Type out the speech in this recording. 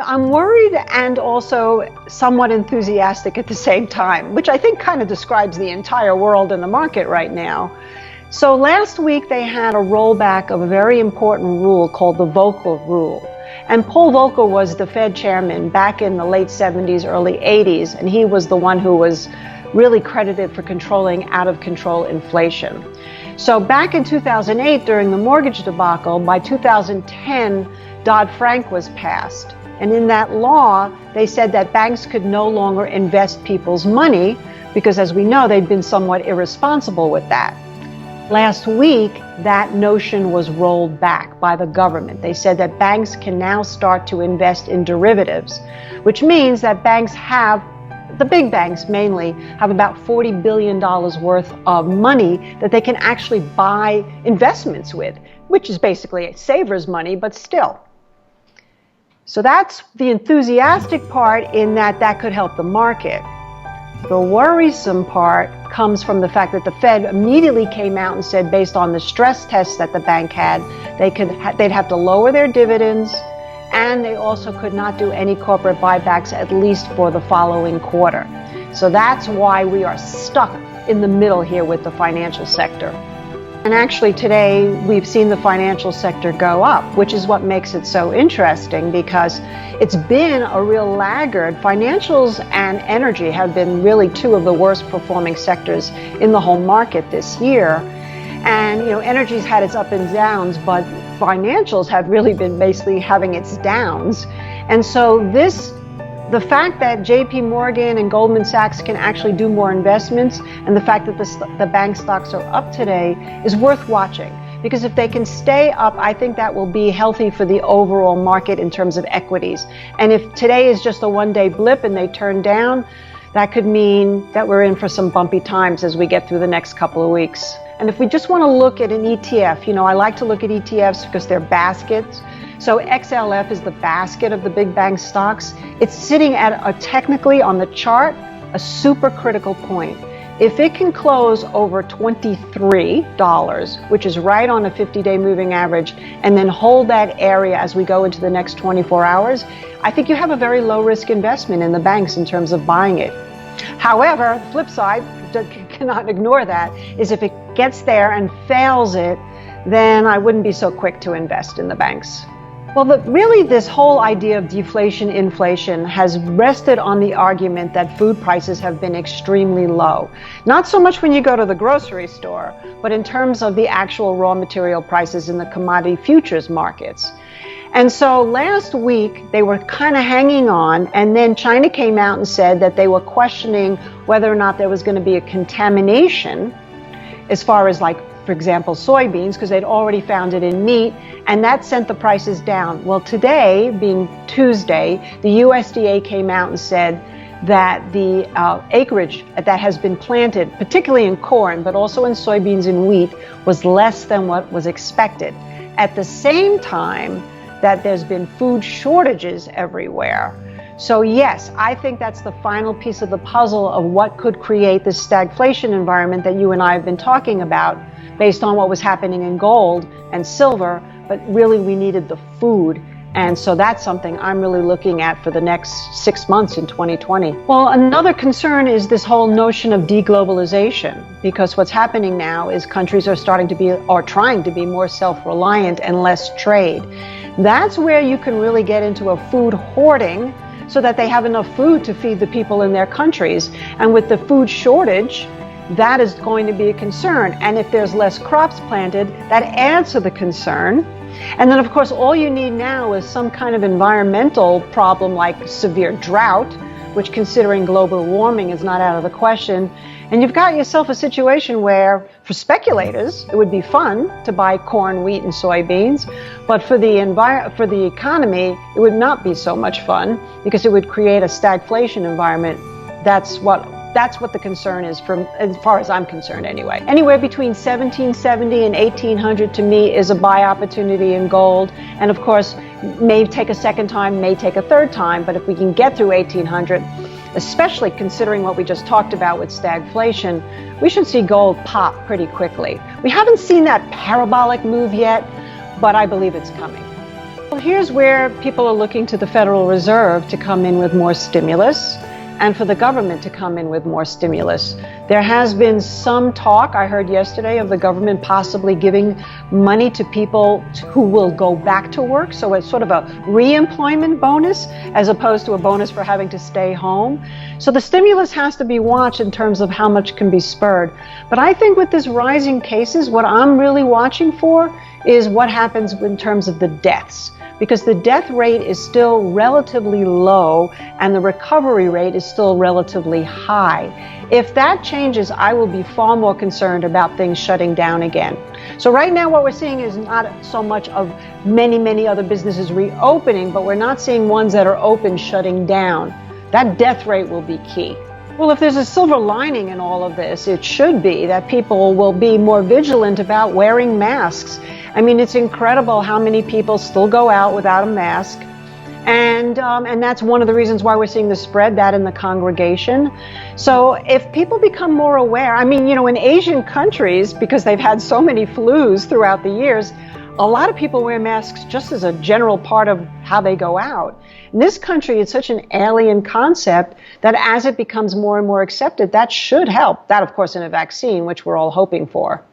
I'm worried and also somewhat enthusiastic at the same time, which I think kind of describes the entire world and the market right now. So last week they had a rollback of a very important rule called the Volcker rule. And Paul Volcker was the Fed chairman back in the late 70s, early 80s, and he was the one who was really credited for controlling out of control inflation. So back in 2008, during the mortgage debacle, by 2010, Dodd-Frank was passed. And in that law, they said that banks could no longer invest people's money because, as we know, they'd been somewhat irresponsible with that. Last week, that notion was rolled back by the government. They said that banks can now start to invest in derivatives, which means that banks have, the big banks mainly, have about $40 billion worth of money that they can actually buy investments with, which is basically savers' money, but still. So that's the enthusiastic part, in that that could help the market. The worrisome part comes from the fact that the Fed immediately came out and said, based on the stress tests that the bank had, they'd have to lower their dividends, and they also could not do any corporate buybacks, at least for the following quarter. So that's why we are stuck in the middle here with the financial sector. And actually today we've seen the financial sector go up, which is what makes it so interesting, because it's been a real laggard. Financials and energy have been really two of the worst performing sectors in the whole market this year. And energy's had its up and downs, but financials have really been basically having its downs. And so the fact that JP Morgan and Goldman Sachs can actually do more investments, and the fact that the bank stocks are up today, is worth watching. Because if they can stay up, I think that will be healthy for the overall market in terms of equities. And if today is just a one-day blip and they turn down, that could mean that we're in for some bumpy times as we get through the next couple of weeks. And if we just want to look at an ETF, I like to look at ETFs because they're baskets. So XLF is the basket of the big bank stocks. It's sitting at technically on the chart, a super critical point. If it can close over $23, which is right on a 50-day moving average, and then hold that area as we go into the next 24 hours, I think you have a very low risk investment in the banks in terms of buying it. However, the flip side, cannot ignore that, is if it gets there and fails it, then I wouldn't be so quick to invest in the banks. Well, really this whole idea of deflation, inflation has rested on the argument that food prices have been extremely low. Not so much when you go to the grocery store, but in terms of the actual raw material prices in the commodity futures markets. And so last week they were kind of hanging on, and then China came out and said that they were questioning whether or not there was going to be a contamination as far as, like, for example, soybeans, because they'd already found it in meat, and that sent the prices down. Well, today, being Tuesday, the USDA came out and said that the acreage that has been planted, particularly in corn, but also in soybeans and wheat, was less than what was expected. At the same time that there's been food shortages everywhere. So yes, I think that's the final piece of the puzzle of what could create this stagflation environment that you and I have been talking about, based on what was happening in gold and silver, but really we needed the food. And so that's something I'm really looking at for the next 6 months in 2020. Well, another concern is this whole notion of deglobalization, because what's happening now is countries are trying to be more self-reliant and less trade. That's where you can really get into a food hoarding, so that they have enough food to feed the people in their countries. And with the food shortage, that is going to be a concern. And if there's less crops planted, that adds to the concern. And then, of course, all you need now is some kind of environmental problem like severe drought, which, considering global warming, is not out of the question. And you've got yourself a situation where, for speculators, it would be fun to buy corn, wheat, and soybeans, but for the economy, it would not be so much fun, because it would create a stagflation environment. That's what the concern is, as far as I'm concerned anyway. Anywhere between 1770 and 1800 to me is a buy opportunity in gold. And of course, may take a second time, may take a third time, but if we can get through 1800, especially considering what we just talked about with stagflation, we should see gold pop pretty quickly. We haven't seen that parabolic move yet, but I believe it's coming. Well, here's where people are looking to the Federal Reserve to come in with more stimulus and for the government to come in with more stimulus. There has been some talk, I heard yesterday, of the government possibly giving money to people who will go back to work. So it's sort of a re-employment bonus as opposed to a bonus for having to stay home. So the stimulus has to be watched in terms of how much can be spurred. But I think with this rising cases, what I'm really watching for is what happens in terms of the deaths, because the death rate is still relatively low and the recovery rate is still relatively high. If that changes, I will be far more concerned about things shutting down again. So right now what we're seeing is not so much of many other businesses reopening, but we're not seeing ones that are open shutting down. That death rate will be key. Well, if there's a silver lining in all of this, it should be that people will be more vigilant about wearing masks. I mean, it's incredible how many people still go out without a mask. And that's one of the reasons why we're seeing the spread, that in the congregation. So if people become more aware, I mean, in Asian countries, because they've had so many flus throughout the years, a lot of people wear masks just as a general part of how they go out. In this country, it's such an alien concept that as it becomes more and more accepted, that should help. That, of course, in a vaccine, which we're all hoping for.